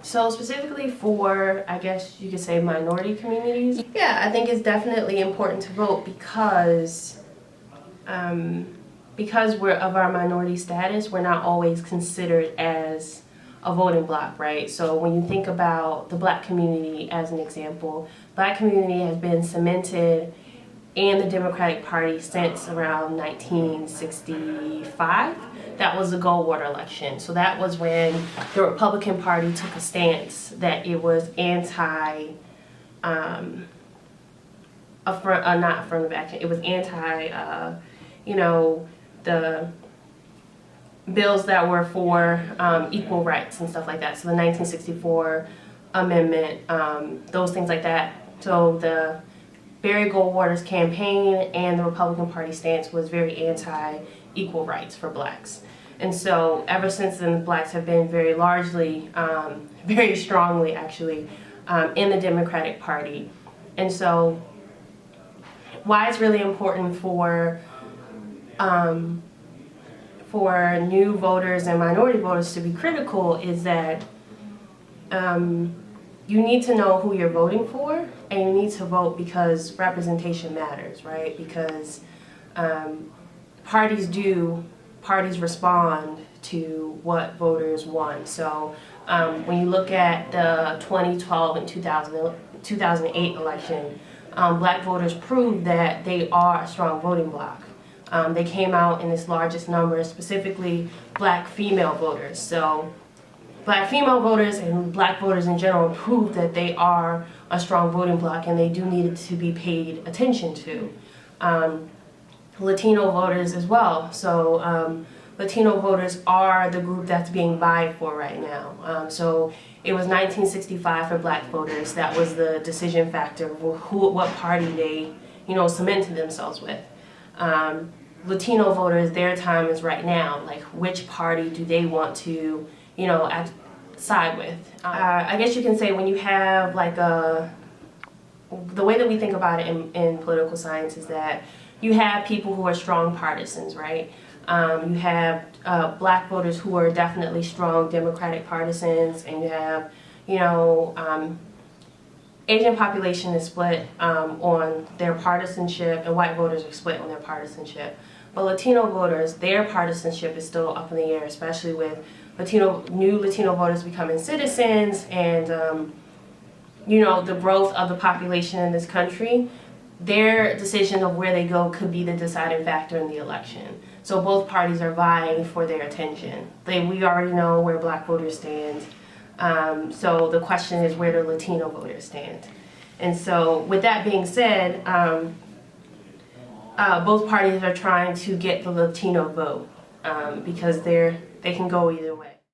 So specifically for, I guess you could say, minority communities, yeah, I think it's definitely important to vote because we're of our minority status, we're not always considered as a voting bloc, right? So when you think about the Black community as an example, Black community has been cemented in the Democratic Party since around 1965. That was the Goldwater election. So that was when the Republican Party took a stance that it was anti, not affirmative action, it was anti, the bills that were for equal rights and stuff like that. So the 1964 amendment, those things like that. So the Barry Goldwater's campaign and the Republican Party stance was very anti-equal rights for blacks. And so ever since then, blacks have been very largely, very strongly actually, in the Democratic Party. And so why it's really important for new voters and minority voters to be critical is that you need to know who you're voting for, and you need to vote because representation matters, right? Because parties respond to what voters want. So when you look at the 2012 and 2008 election, black voters proved that they are a strong voting bloc. They came out in its largest number, specifically black female voters. So black female voters and black voters in general proved that they are a strong voting bloc and they do need to be paid attention to. Latino voters as well. So Latino voters are the group that's being vied for right now. So it was 1965 for black voters. That was the decision factor of what party they, cemented themselves with. Latino voters, their time is right now. Like, which party do they want to, side with? I guess you can say when you have the way that we think about it in political science is that you have people who are strong partisans, right? You have black voters who are definitely strong Democratic partisans, and you have, Asian population is split on their partisanship, and white voters are split on their partisanship. But Latino voters, their partisanship is still up in the air, especially with new Latino voters becoming citizens and, the growth of the population in this country. Their decision of where they go could be the deciding factor in the election. So both parties are vying for their attention. We already know where black voters stand. So the question is, where do Latino voters stand? And so with that being said, both parties are trying to get the Latino vote because they can go either way.